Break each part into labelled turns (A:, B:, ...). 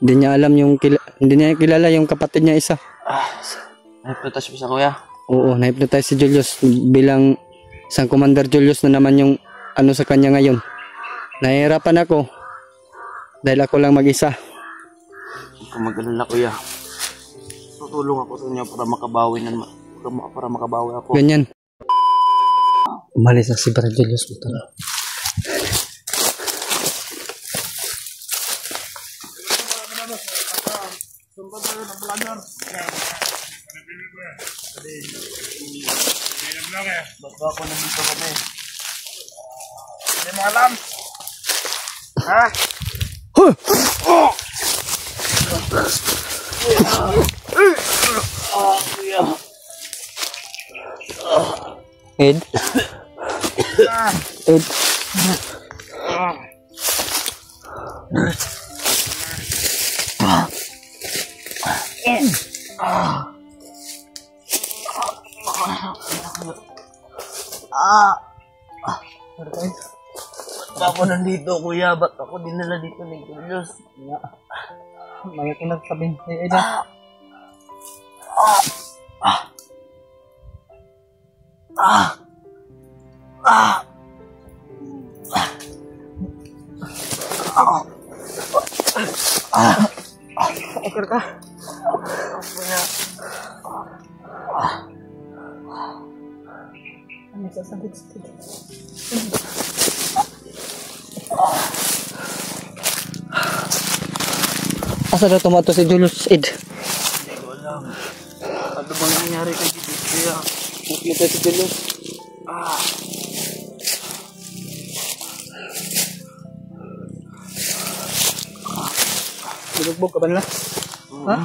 A: Hindi niya alam hindi niya kilala yung kapatid niya isa.
B: Na-hypnotize mo sa kuya?
A: Oo, na-hypnotize si Julius bilang isang Commander Julius na naman yung ano sa kanya ngayon. Nahihirapan ako dahil ako lang mag-isa.
B: Kung mag-alala kuya, tutulong ako sa inyo para makabawi para makabawi ako.
A: Ganyan. Umalis na si Brad Julius.
B: Ba't ba ako nandito kami? Hindi mo alam? Ha?
A: Ed? Ed?
B: Ba't ako nandito kuya? Ba't ako dinala dito ni Julius?
A: Maya ko nagsabihin kay Ed. Ekor ka? Ano sasabit sa tigil? Asa na tumato si Julius, Ed?
B: Hindi ko alam. Ano bang nangyari kay Julius kuya?
A: Nakita si Julius. Bilugbog ka ba nila? Ha?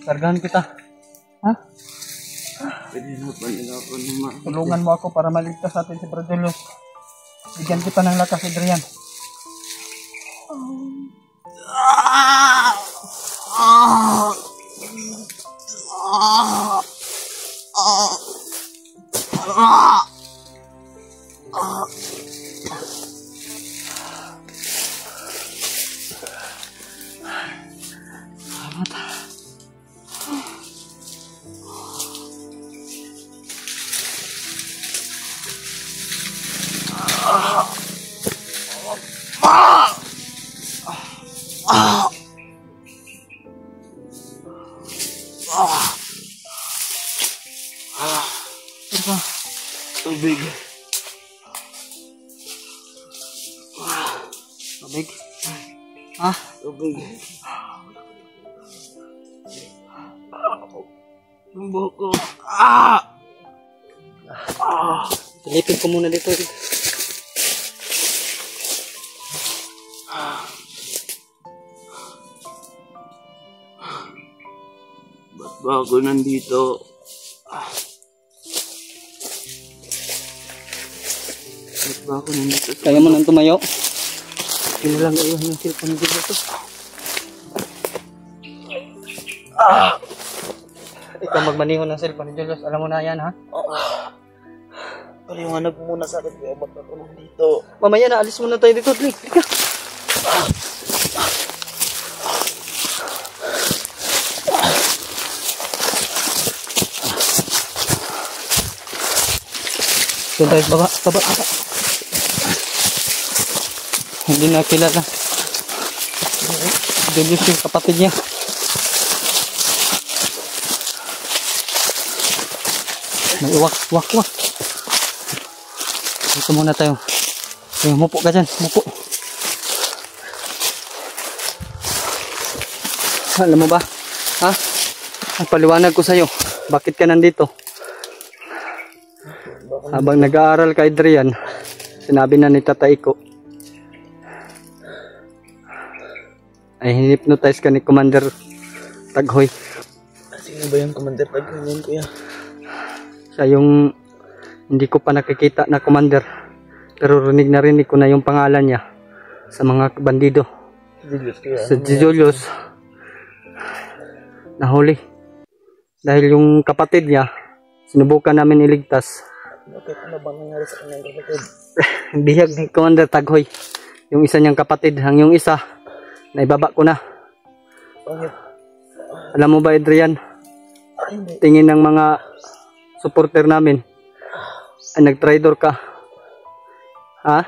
A: Kargahan kita. Ha?
B: Pwede na pa nila ako naman.
A: Tulungan mo ako para maligtas natin si Brad Julius. Bigyan kita ng lakas, Adrian.
B: Tubig.
A: Tubig? Ha?
B: Tubig. Ang buhok ko.
A: Silipin ko muna dito.
B: Ba't ba ako nandito? Ba't ba ako nandito?
A: Kaya mo nang tumayo. Kinilang iwan yung cellphone dito. Ikaw magmaniho ng cellphone, Julius. Alam mo na yan, ha?
B: Paliwanag mo muna sa akin kaya ba't ako nandito?
A: Mamaya na, alis muna tayo dito. Lika. Doon tayo, baba. Hindi na kilala. Julius yung kapatid niya. May wak. Dito muna tayo. Mupo ka dyan, mupo. Alam mo ba? Ha? Paliwanag ko sa'yo. Bakit ka nandito? Habang nag-aaral ka, Adrian, sinabi na ni Tatay ko ay hinipnotize ka ni Commander Taghoy.
B: Sino ba yung Commander Taghoy yun, kuya?
A: Siya yung hindi ko pa nakikita na commander, pero rinig ko na yung pangalan niya sa mga bandido. Sa Julius nahuli dahil yung kapatid niya sinubukan namin iligtas.
B: Bakit ano bang nangyari sa kanyang kapatid?
A: Bihag ni Commander Taghoy yung isa niyang kapatid, yung isa Naibaba ko na.
B: Bakit?
A: Alam mo ba, Adrian?
B: Hindi.
A: Tingin ng mga supporter namin ay nag-traitor ka. Ha?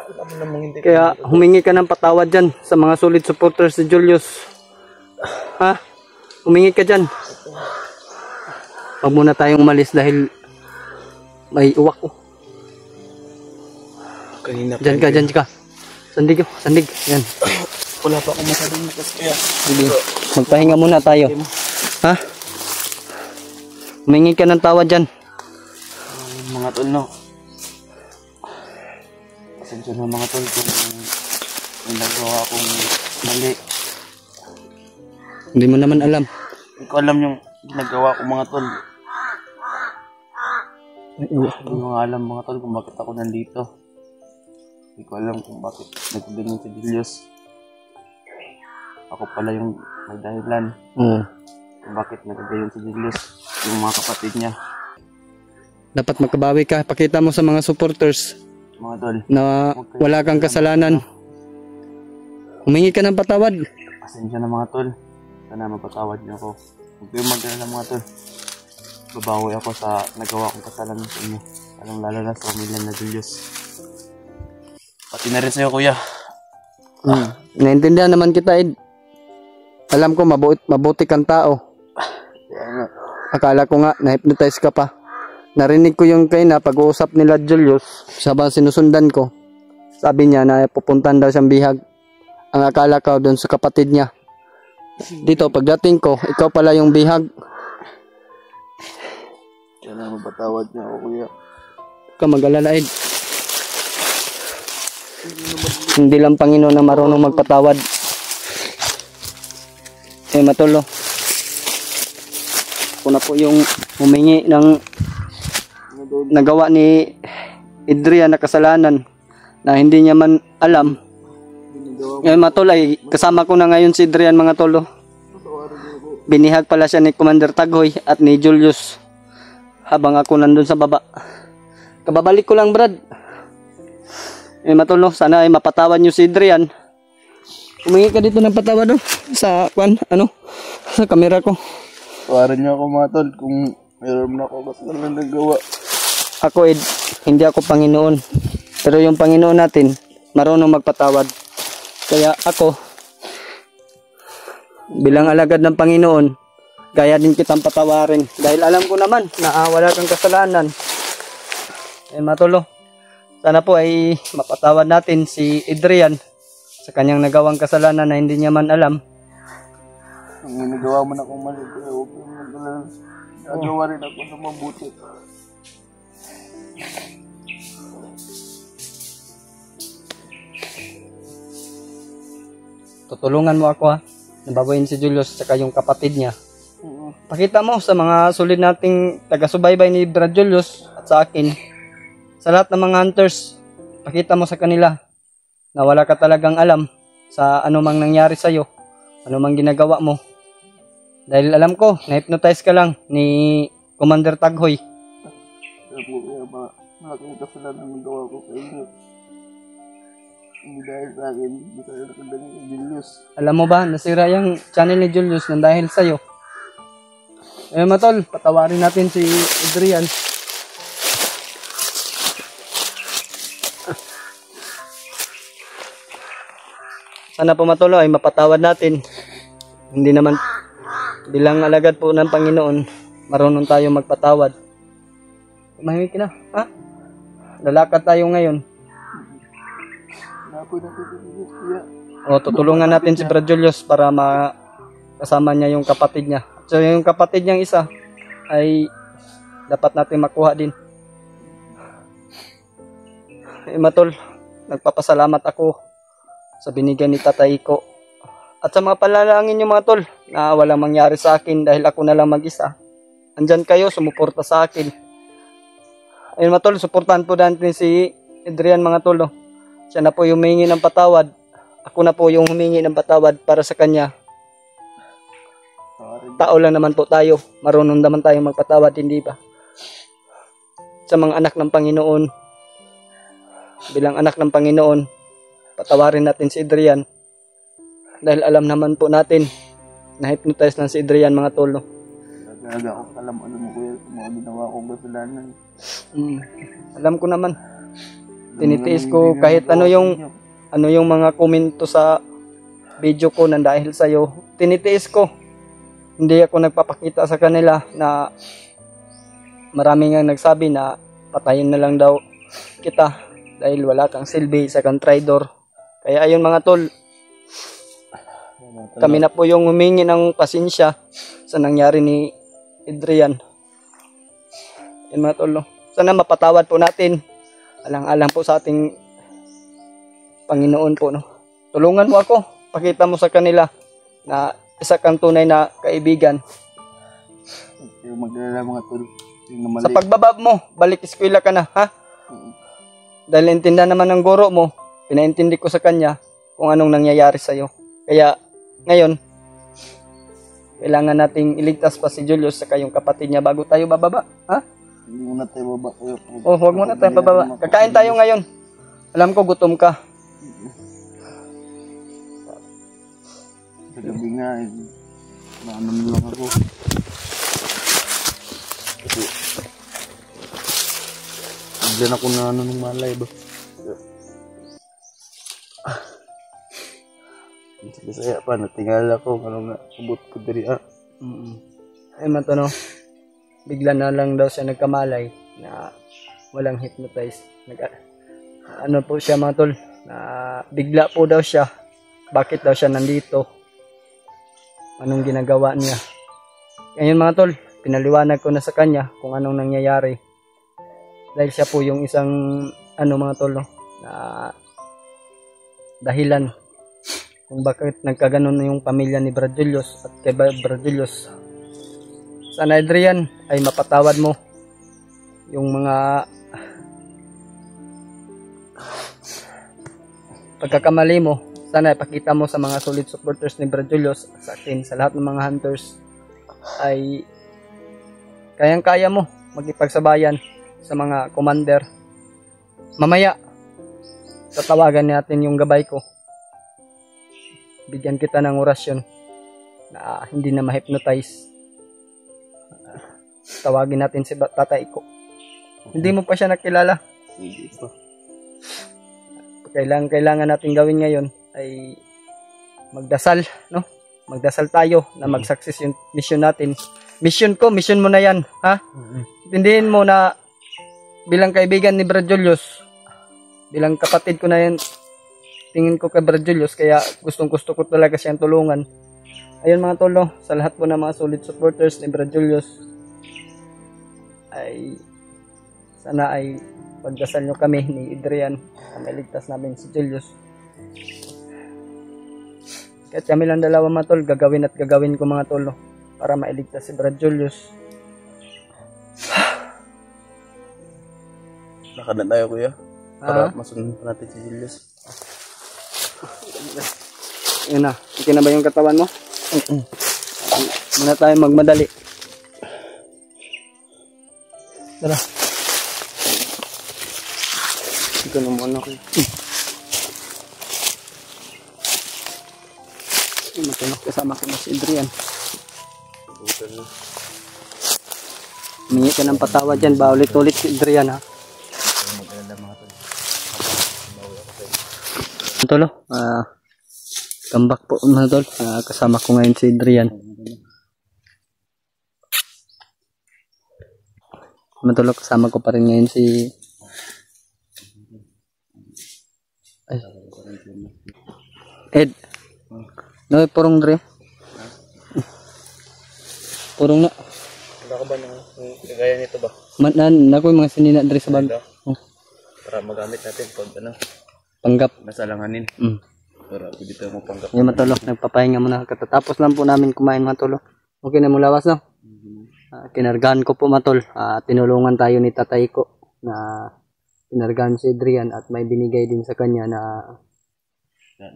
B: Alam namang hindi.
A: Kaya humingi ka ng patawad dyan sa mga solid supporters si Julius. Ha? Humingi ka dyan. Huwag muna tayong umalis dahil may uwak ko.
B: Kanina pa.
A: Dyan ka. Sandig. Yan.
B: Wala pa akong masyadong lakas kaya.
A: Sige. Magpahinga muna tayo. Ha? Humingi ka ng tawad dyan.
B: Mga tol, no? Pasensya na mga tol kung may nagawa akong mali.
A: Hindi mo naman alam.
B: Hindi ko alam yung ginagawa ko mga tol. Hindi ko nga alam mga tol kung bakit ako nandito. Hindi ko alam kung bakit nagkaganyan si Julius. Ako pala yung may dahilan kung bakit nagkaganyan si Julius. Yung mga kapatid niya.
A: Dapat magkabawi ka. Pakita mo sa mga supporters
B: Mga tol,
A: na wala kang kasalanan. Humingi ka ng patawad.
B: pasensya na mga tol. Sana mapatawad niyo ako. Huwag kayong mag-alala mga tol. Babawi ako sa nagawa kong kasalanan sa inyo. Lalong lalo na sa pamilya na Julius. Pati na rin sa'yo kuya.
A: Naintindihan naman kita, Ed. Alam ko mabuti kang tao.
B: Kaya nga.
A: Akala ko nga na-hypnotize ka pa. Narinig ko yung kayo na pag-uusap nila Julius. Sabang sinusundan ko. Sabi niya na pupuntan daw siyang bihag. Ang akala ko doon sa kapatid niya. Dito pagdating ko, ikaw pala yung bihag.
B: Sana mapatawad niyo ako kuya.
A: Huwag ka mag-alala, Ed. Hindi lang Panginoon na marunong magpatawad. Matulo. Ako na po yung humingi ng nagawa ni Adrian na kasalanan na hindi niya man alam. Ngayon matol ay kasama ko na ngayon si Adrian mga tolo. Binihag pala siya ni Commander Taghoy at ni Julius habang ako nandun sa baba. Kababalik ko lang Brad. Matolo, sana ay mapatawad niyo si Adrian. Humingi ka dito ng patawad sa sa kamera ko.
B: Tawarin niyo ako mga tol kung mayroon na ako kasalanan nagawa.
A: Ako Ed, hindi ako Panginoon. Pero yung Panginoon natin, marunong magpatawad. Kaya ako, bilang alagad ng Panginoon, gaya din kitang patawarin. Dahil alam ko naman na wala kang kasalanan. Matulo, sana po ay mapatawad natin si Adrian sa kanyang nagawang kasalanan na hindi niya man alam.
B: Kung nagawa mo na akong mali kuya, huwag kang mag-alala. Nagawa rin ako na mabuti.
A: Tutulungan mo ako nababayin si Julius at yung kapatid niya. Pakita mo sa mga sulit nating taga-subaybay ni Brad Julius at sa akin, sa lahat ng mga hunters, pakita mo sa kanila na wala ka talagang alam sa anumang nangyari sa'yo, anumang ginagawa mo. Dahil alam ko, na-hypnotize ka lang ni Commander Taghoy.
B: Kaya po kaya malaking kasalanan ng gawa ko sa inyo. Hindi dahil sa akin, hindi tayo nakagaling ni Julius.
A: Alam mo ba, nasira yung channel ni Julius nang dahil sa'yo. Matol, patawarin natin si Adrian. Sana po Matolo ay mapatawad natin. Hindi lang alagad po ng Panginoon, marunong tayo magpatawad. Mahimik na, lalakad tayo ngayon. Tutulungan natin si Brad Julius para makasama niya yung kapatid niya. So yung kapatid niyang isa ay dapat natin makuha din. Matol, nagpapasalamat ako sa binigyan ni Tatay ko. At sa mga palalangin niyo mga tol, na walang mangyari sa akin dahil ako na lang mag-isa. Andyan kayo, sumuporta sa akin. Ayun mga tol, suportahan po natin si Adrian mga tol. Siya na po yung humingi ng patawad. Ako na po yung humingi ng patawad para sa kanya. Tao lang naman po tayo. Marunong naman tayo magpatawad, hindi ba? Sa mga anak ng Panginoon, bilang anak ng Panginoon, patawarin natin si Adrian Dahil alam naman po natin na hypnotize lang si Adrian mga tol. No?
B: Talaga ako alam ano mo kuya sa mga ginawa kong kasalanan.
A: Alam ko naman. Tinitiis ko kahit ano yung mga komento sa video ko na dahil sa'yo. Tinitiis ko. Hindi ako nagpapakita sa kanila na marami nga nagsabi na patayin na lang daw kita dahil wala kang silbi sa kang traidor. Kaya ayun mga tol, kami na po yung humingi ng pasensya sa nangyari ni Adrian. Ayun mga tol, no? Sana mapatawad po natin. Alang-alang po sa ating Panginoon po. No? Tulungan mo ako. Pakita mo sa kanila na isa kang tunay na kaibigan.
B: Yung magdala mga tol.
A: Sa pagbabab mo, balik eskwela ka na, ha? Dahil intindihan naman ng guro mo, pinaintindi ko sa kanya kung anong nangyayari sa'yo. Kaya, ngayon, kailangan nating iligtas pa si Julius sa kayong kapatid niya bago tayo bababa, ha?
B: Hindi muna tayo baba.
A: Huwag muna tayo bababa. Kakain tayo ngayon. Alam ko, gutom ka.
B: Sa gabi nga, naano mo lang ako. Kasi, bigyan ako na ano ng malay ba? Sige saya pa, natingala ko, ano nga, abot ko diri
A: Ay matano, bigla na lang daw siya nagkamalay na walang hypnotize. Ano po siya mga tol, na bigla po daw siya. Bakit daw siya nandito? Anong ginagawa niya? Ngayon mga tol, pinaliwanag ko na sa kanya kung anong nangyayari. Dahil siya po yung isang mga tol, no, na dahilan kung bakit nagkaganon yung pamilya ni Brad Julius at kay Brad Julius. Sana Adrian ay mapatawad mo yung mga pagkakamali mo. Sana ipakita mo sa mga solid supporters ni Brad Julius at sa akin, sa lahat ng mga hunters, ay kayang-kaya mo magipagsabayan sa mga commander. Mamaya tatawagan natin yung gabay ko. Bigyan kita ng orasyon na hindi na ma-hypnotize. Tawagin natin si tatay ko. Hindi mo pa siya nakilala.
B: Hindi pa.
A: Kailangan natin gawin ngayon ay magdasal, no? Magdasal tayo na mag-success yung mission natin. Mission ko, mission mo na yan, ha? Intindihin mo na bilang kaibigan ni Brad Julius, bilang kapatid ko na yan, tingin ko kay Brad Julius, kaya gustong-gusto ko talaga siyang tulungan. Ayun mga tolo, sa lahat po ng mga solid supporters ni Brad Julius, ay sana ay pagdasal nyo kami ni Adrian na mailigtas namin si Julius. Kahit kami lang dalawa mga tol, gagawin ko mga tolo para mailigtas si Brad Julius.
B: Lakad na tayo kuya. Para masunod natin si Julius.
A: Yun na, okay na ba yung katawan mo? Muna tayo magmadali. Tara. Ito na muna ko. Matunok kasama ko na si Adrian. Humingi ka ng patawad dyan, ba ulit-ulit si Adrian, ha? Tolo, comeback po mga tol. Kasama ko ngayon si Adrian. Matulog, kasama ko pa rin ngayon si Ed. No, purong Dre. Purong na.
B: Wala ka ba ng kagaya nito ba?
A: Naku yung mga sinina Dre sa bag.
B: Para magamit natin pag ano.
A: Panggap.
B: Nasalanganin. Para pwede tayo mapanggap.
A: Yung matulog, nagpapahinga muna. Katatapos lang po namin kumain matulog. Okay na mo lawas, no? Kinargahan ko po matol. Tinulungan tayo ni tatay ko na kinargahan si Adrian at may binigay din sa kanya na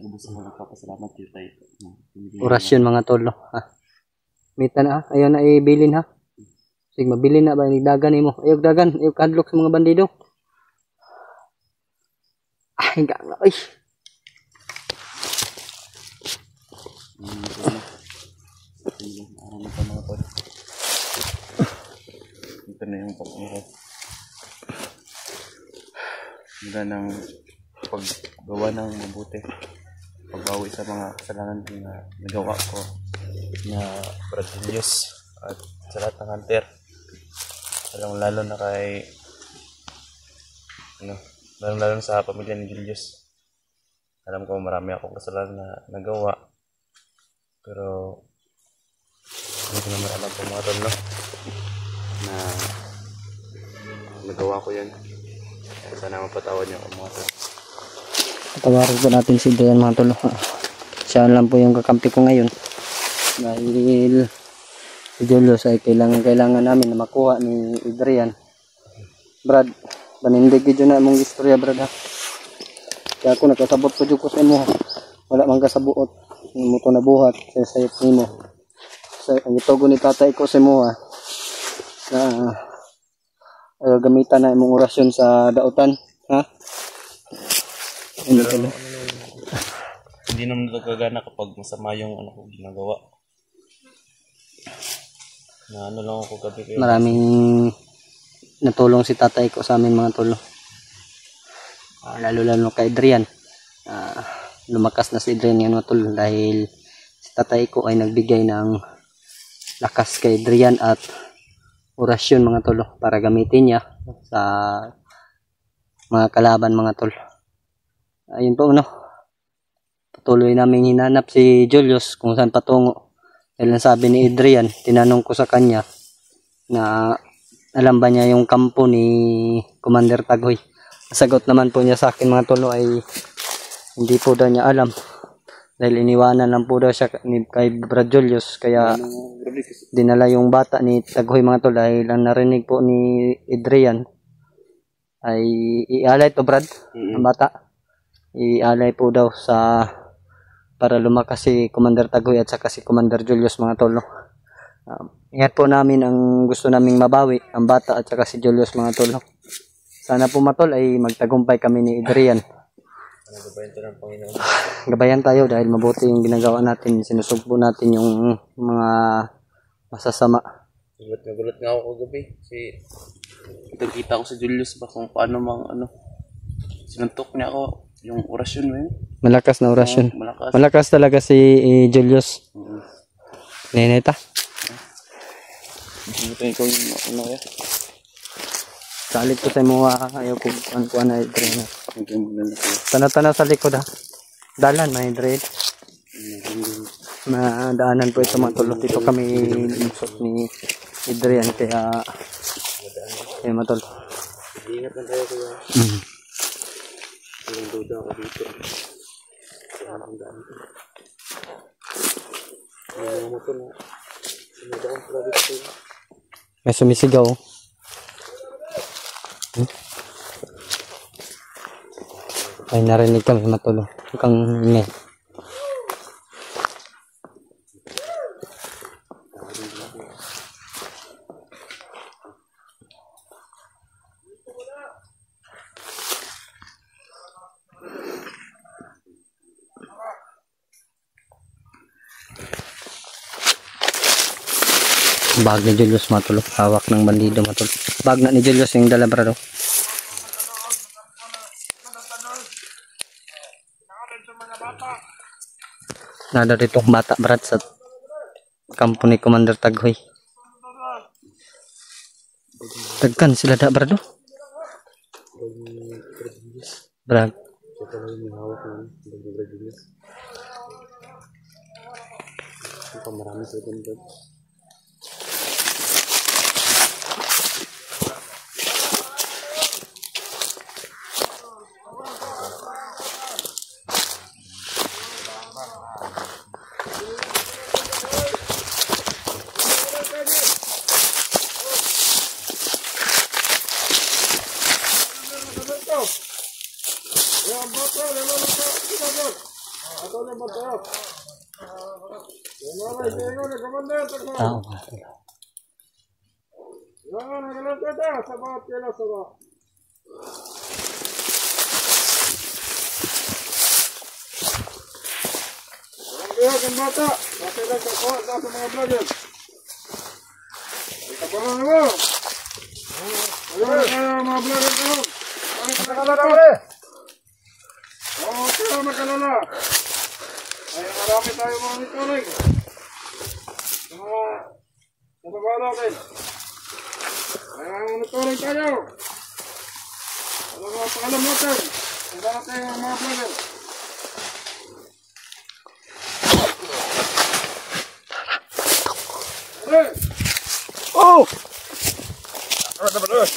B: lubos mo nagpapasalamat kayo tayo.
A: orasyon mga tol. Mita na, ayaw na ibilin ha. Sige, mabilin na ba? Dagan mo. Ayaw dagan. Ayaw kadlok sa mga bandido. Ay, gano'n. Ay.
B: na yung pagkain ko. Mula ng paggawa ng mabuti, pagbawi sa mga kasalanan na nagawa ko na Brad Julius at sa lahat ng hunter, lalo na kay lalo sa pamilya ni Julius. Alam ko marami akong kasalanan na nagawa, pero hindi ko naman alam po mga tol, no? Na nagawa ko yan. Sana mapatawad niyo ako mga tol.
A: Patawarin po natin si Adrian mga tol. Siya lang po yung kakampi ko ngayon. Dahil si Julius ay kailangan namin na makuha ni Adrian. Brad, panindig yun na mong istorya, Brad, ha? Kaya ako nakasabot ko dyan ko sa imo. Wala mang kasabuot. Mo to nabuhat sa sayot nimo. Ang itugo ni tatay ko sa imo, ha? Na gamitan na imong orasyon sa dautan, ha?
B: Hindi naman nagagana kapag masama yung ano ko ginagawa. Na ano lang ako gabi kayo.
A: Maraming natulong si tatay ko sa amin mga tolo. Lalo kay Adrian. Lumakas na si Adrian yan mga tolo dahil si tatay ko ay nagbigay ng lakas kay Adrian at orasyon mga tolo para gamitin niya sa mga kalaban mga tol. Ayun po, no? Patuloy namin hinanap si Julius kung saan patungo. Dahil sabi ni Adrian, tinanong ko sa kanya na alam ba niya yung kampo ni Commander Tagoy. Sagot naman po niya sa akin mga tolo ay hindi po daw niya alam. Dahil iniwanan lang po daw siya kay Brad Julius. Kaya dinala yung bata ni Tagoy mga tolo. Dahil ang narinig po ni Adrian ay ialay to Brad, ang bata. Ialay po daw sa para lumakas si Commander Tagoy at saka si Commander Julius mga tolo. Ingat po namin ang gusto naming mabawi, ang bata at saka si Julius mga tolo. Sana po matol ay magtagumpay kami ni Adrian. Gabayan tayo dahil mabuti yung ginagawa natin. Sinusugpo natin yung mga masasama.
B: Nagulat nga ako kagabi kasi kita ko sa Julius ba kung paano sinuntok niya ako yung orasyon mo yun.
A: Malakas na orasyon. Malakas talaga si Julius. Neneta.
B: Ito ikaw yung ano kaya?
A: Salit ko sa mga ayaw ko kuan na Adrian. Tana-tana sa likod, ha. Dalan may Adrian. Madaanan po ito mga tulog. Dito kami lusot ni Adrian kaya matol.
B: Ingat lang tayo kuya. Walang duda ako dito. Kaya ang daan ito. May mga motor na sumadaan pala dito.
A: May sumisigaw. Ay narinig kami matulog. Mukhang ingay. Bag ni Julius matulog. Hawak ng bandido matulog. Bag na ni Julius yung dala brado. Nada ditong bata brad sa kampo ni Commander Tagoy. Tagkan sila da brado. Brad.
B: Marami sa ito.
A: Tao.
C: Ayun kayo mga vlogger kayo. Makalala pre. Okay lang makalala. Ay marami tayo mga nituloy. Mga nababa natin. Ay mga nituloy tayo. Ano mga pakalam natin. Handa natin mga vlogger.
A: Oh!
C: Ano ba doon?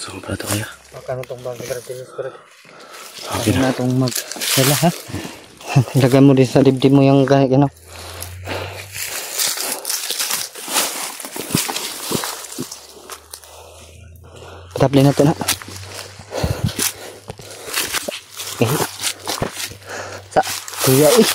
B: So, pala ito kaya?
A: Makano itong bang Brad.
B: Okay na.
A: Na itong mag-sala ha. Ilagay mo din sa dibdib mo yung gano'n. Patapli natin ha. Okay. Sa, kuya eh.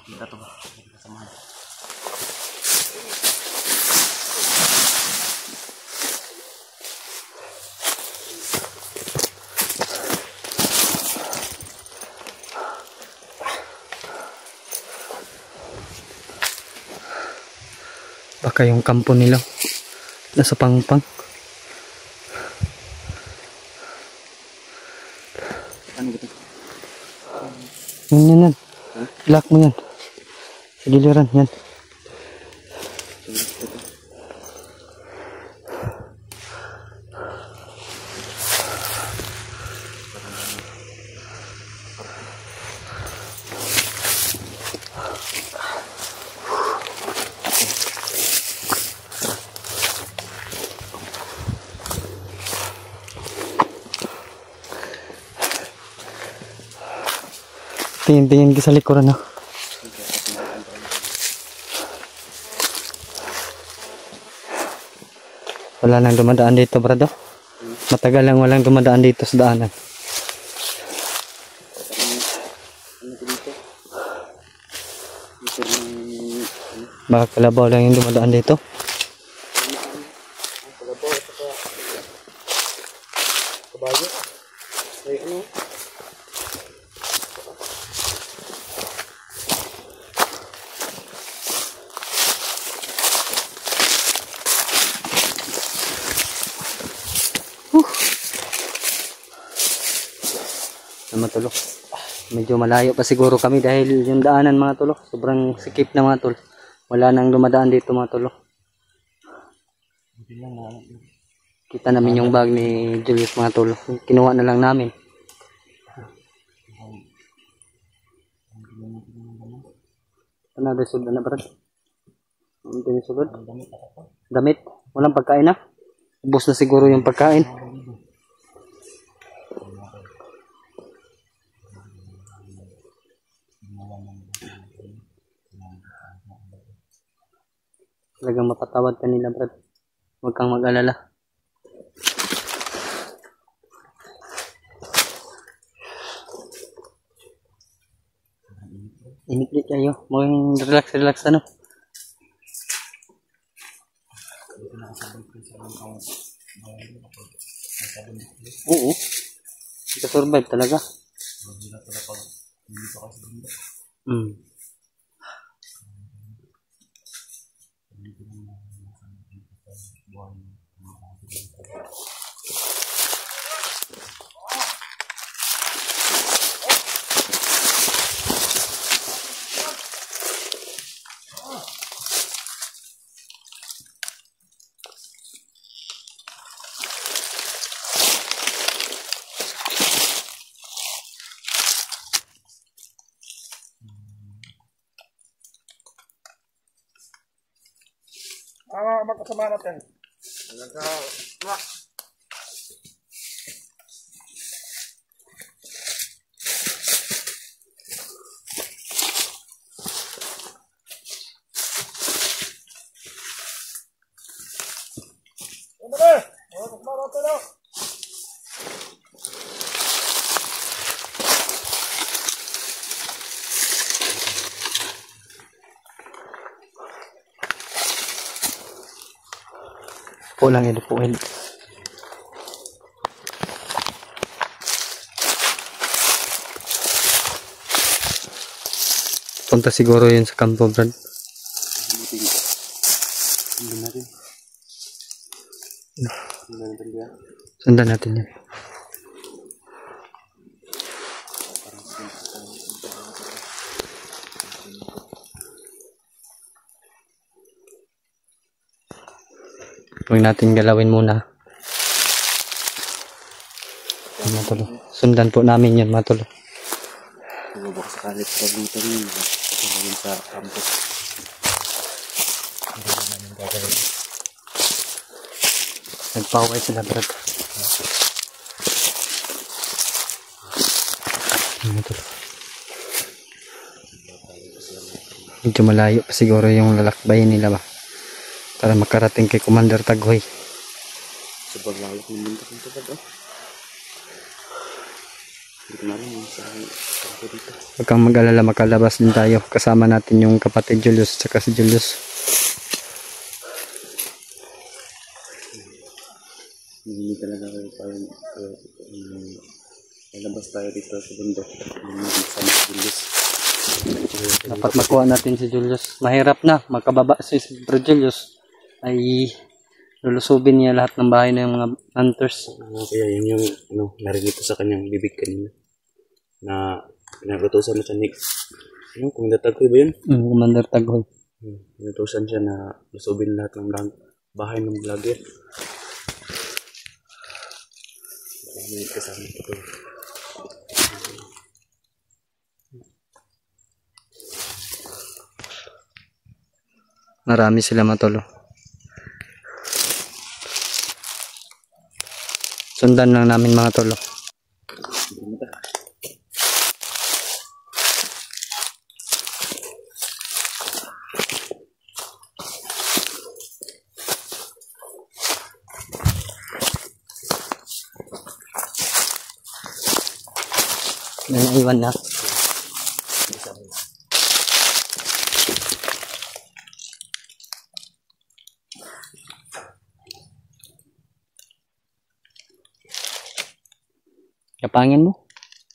B: Kita to ba? Kasamahan.
A: Baka yung kampo nila nasa pangpang.
B: Ano ba ito?
A: Yan. Lock mo yan. Sa giliran yan. Tingin-tingin ka sa likuran no? Wala nang dumadaan dito, brado. Matagal lang walang dumadaan dito sa daanan. Baka kalabaw lang yung dumadaan dito.
B: Kabayo? Ay, ano?
A: Mga tulo. Medyo malayo pa siguro kami dahil yung daanan mga tulo. Sobrang sikip na mga tulo. Wala nang dumadaan dito mga tulo. Kita namin yung bag ni Julius mga tulo. Kinuha na lang namin. Ano ba sud na brad? Ano tinisugod? Damit. Walang pagkain na. Ubos na siguro yung pagkain. Talagang mapatawad ka nila, brad. Huwag kang mag-alala. kayo. Mag-relax ano. Oo. Ika-survive talaga.
C: Magkasama natin.
A: Pulang ito po. Punta siguro yun sa kampo, Brad. Sundan natin yan. Huwag natin galawin muna. Matulo. Sundan po namin yun, matulo.
B: Baka sakalit sa dito rin. Ito sa campus. Hindi namin gagawin.
A: Nagpaway sila, Brad. Matulo. Medyo malayo pa siguro yung lalakbayin nila ba? Para makarating kay Commander Taghoy.
B: Sobrang lalak ng mundo kong tagad. Hindi na rin yung sa kampo dito.
A: Huwag kang mag-alala, makalabas din tayo. Kasama natin yung kapatid Julius at si Julius.
B: Hindi talaga kayo parang lalabas tayo dito sa bundok. Hindi sama si Julius.
A: Dapat makuha natin si Julius. Mahirap na, makababa si Bro Julius ay lulusubin niya lahat ng bahay ng mga hunters.
B: Kaya yun yung narinig ko sa kanyang bibig kanina na pinagutusan na siya ni Commander Taghoy ba yun?
A: Commander Taghoy.
B: Pinagutusan siya na lusubin lahat ng bahay ng vlogger. May kasama ito.
A: Marami sila, matulo. Sundan lang namin, mga tolo. Naiwan na. Kapangin mo?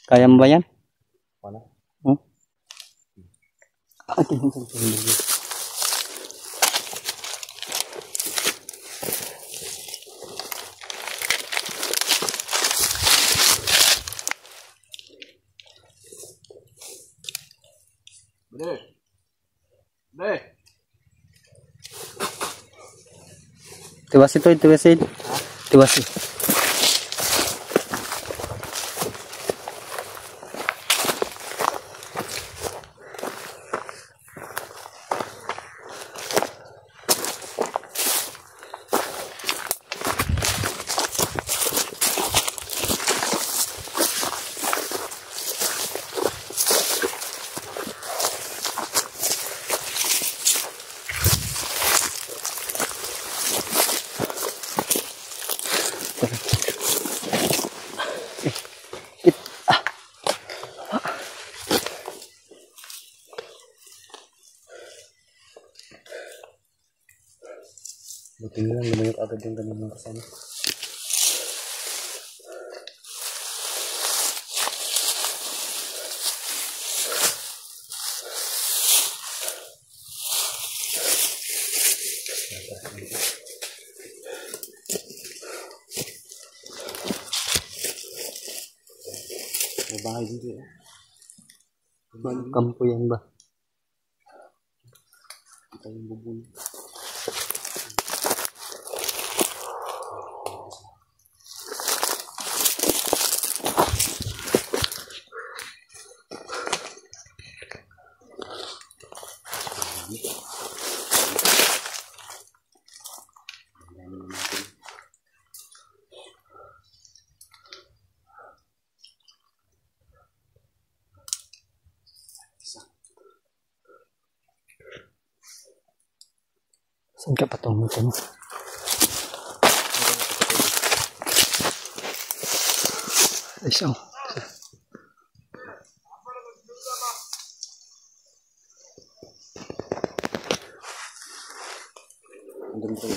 A: Kaya mo ba yan?
B: Ano?
A: Tiwas ito, tiwas ito. Tiwas ito.
B: Buti nga lang, lumayok agad yung kanilang kasama. May bahay dito eh.
A: Kampo yan ba?
B: Kita yung bubong.
A: Saan ka patungo mo? Isa.
B: Andun po.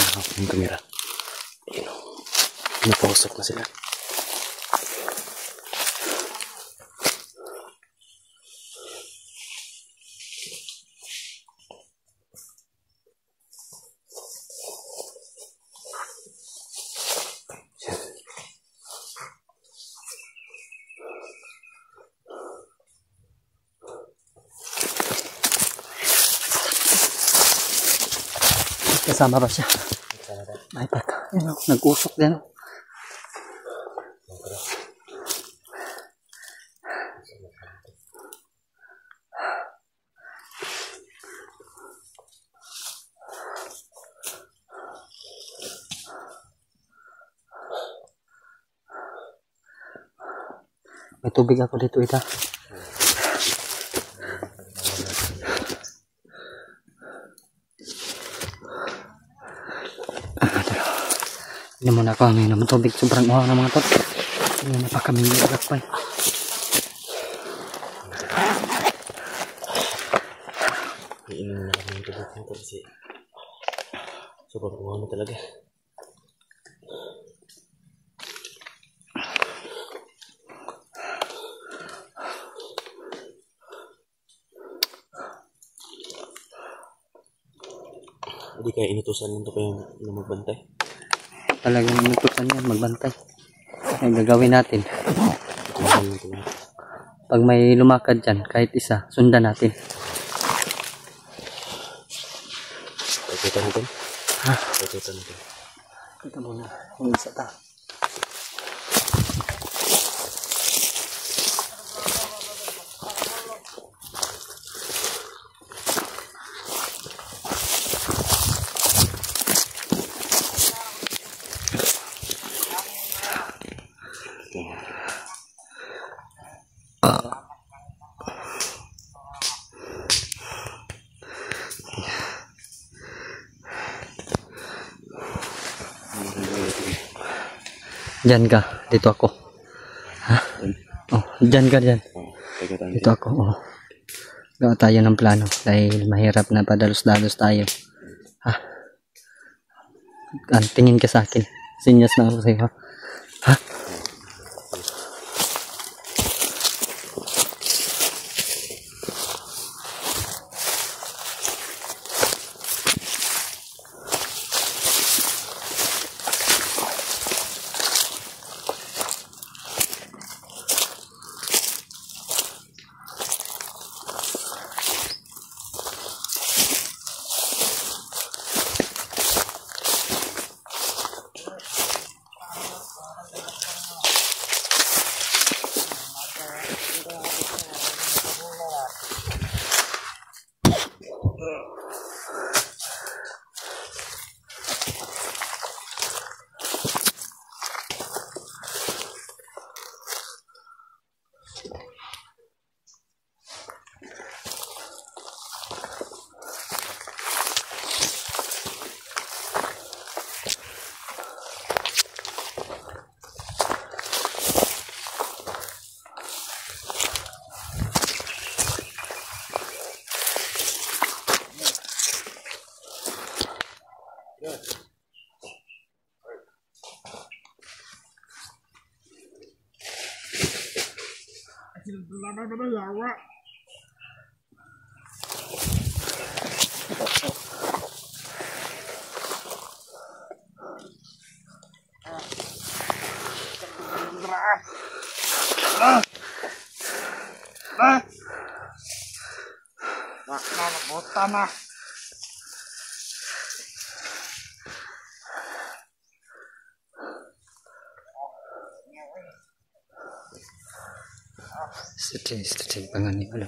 B: Nakahawak yung kamera. Ayun o. Napasok na sila.
A: Kasama ba siya? May pata. Yan o, nag-usok din o. May tubig ako dito, ita. Hindi muna ako may naman tubig. Sobrang uhaw ng mga tot. Hindi na pa kami nilagak pa.
B: Iinom na kami ng tubig nito kasi sobrang uhaw na talaga. Hindi kaya inutusan lang ito kayo na magbantay.
A: Talagang inutusan yan, magbantay. Ay gagawin natin. Pag may lumakad dyan, kahit isa, sundan natin.
B: Pagkita natin?
A: Ha?
B: Pagkita natin.
A: Kita muna. Yung isa ta. Diyan ka, dito ako. Ha? Oh, diyan ka diyan. Dito ako. Oh. Gawa tayo ng plano dahil mahirap na padalos-dalos tayo. Ha? Tingin ka sa akin. Sinyas na ako sa iyo. Ha?
C: Tanah.
A: Stretching pangan ni ulo.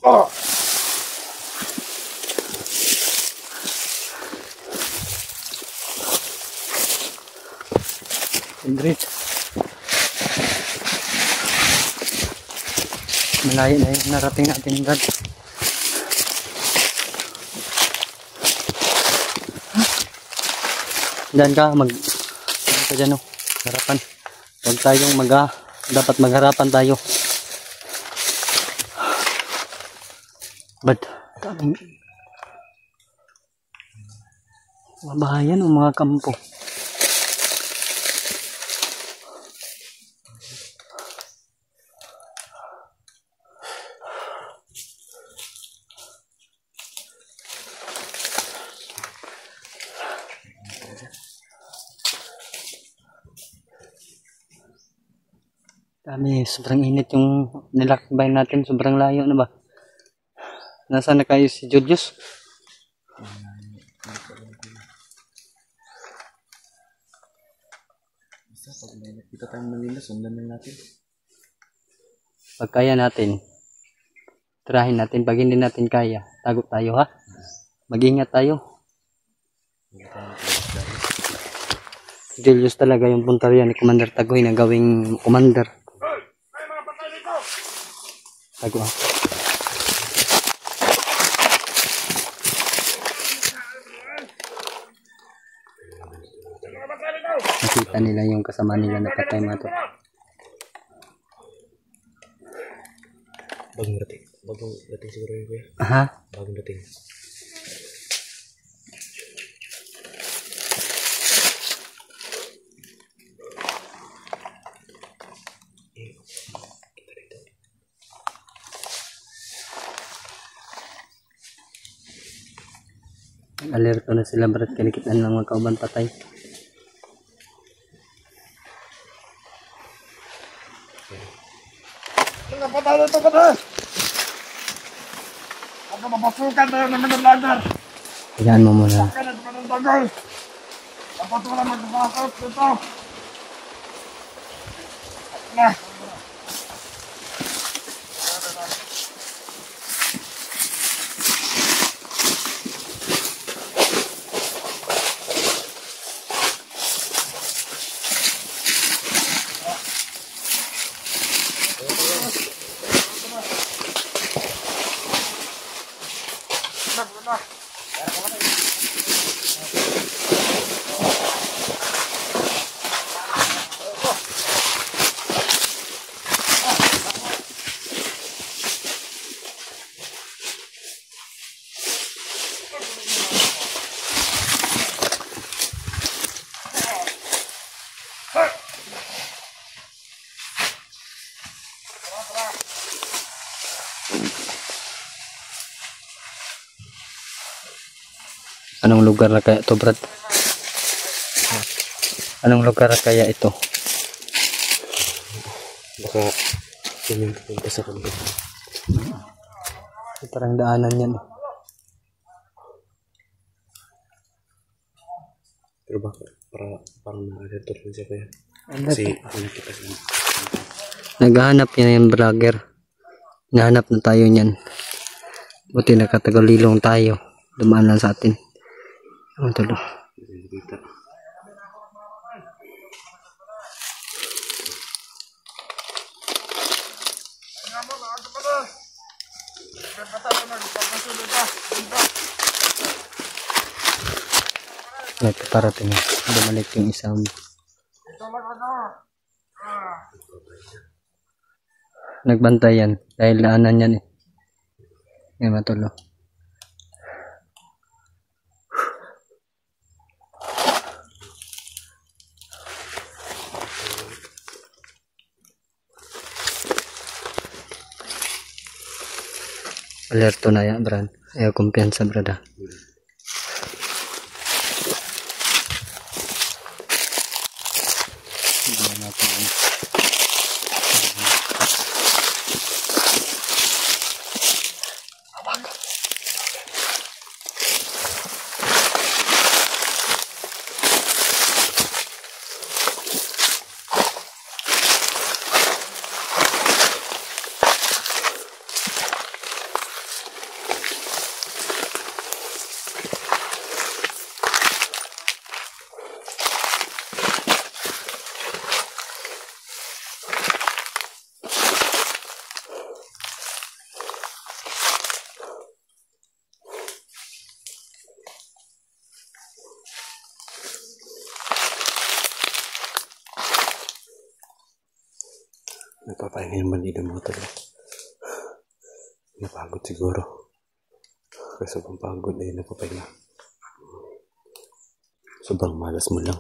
C: Oh.
A: Indrit. Malayo na yung narating natin, Brad. Diyan ka, diyan ka dyan, oh. Harapan. Huwag tayong dapat magharapan tayo. But, kaming mabahayan o mga kampo. Dami, sobrang init yung nilakbay natin, sobrang layo na ba? Nasaan na kayo si Julius?
B: Pag may nakita tayong Manila, sundan lang natin.
A: Pag kaya natin, tirahin natin. Pag hindi natin kaya, tago tayo, ha? Mag-ingat tayo. Julius talaga yung puntarya ni Commander Tagoy na gawing commander. Tago, ha? Nakita nila yung kasama nila na patay mga to.
B: Bagong dating siguro yun, kuya.
A: Aha.
B: Bagong dating.
A: Alerto na sila, Brad, kanikitan lang mga kauban patay.
C: Patay na ito, patay! Ako mapasukan na yun naman ng lagar.
A: Tignan mo muna.
C: Pagkalit pa ng dagol. Dapat wala magpapasok dito. Na.
A: Anong lugar na kaya ito, Brad? Anong lugar na kaya ito?
B: Baka yun yung pupunta sa kanto.
A: Parang daanan yan.
B: Pero baka parang na-alerto rin siya, kuya. Kasi nakita siya.
A: Naghahanap yan yung vlogger. Nahanap na tayo niyan. Buti nakatagalilong tayo. Dumaan lang sa atin. Ang tulo. Nagpaparating na. Bumalik yung isang nagbantay yan dahil daanan yan eh. Ngayon matulo. Alerto na yan, Brad. Ayaw kumpiyansa, Brad.
B: Nagpapahinga yung bandida mga tol. Napagod siguro. Kasi sobrang pagod na yun nagpapahinga. Sobrang malas mo lang.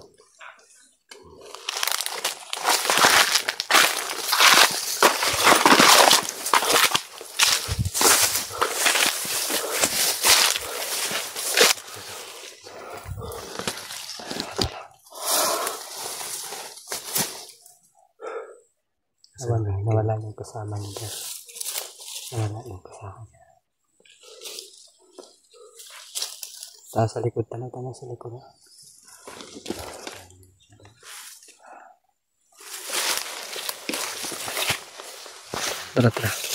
A: Nawala yung kasama niya. Nawala yung kasama niya. Taas sa likod. Tanay sa likod. Tara.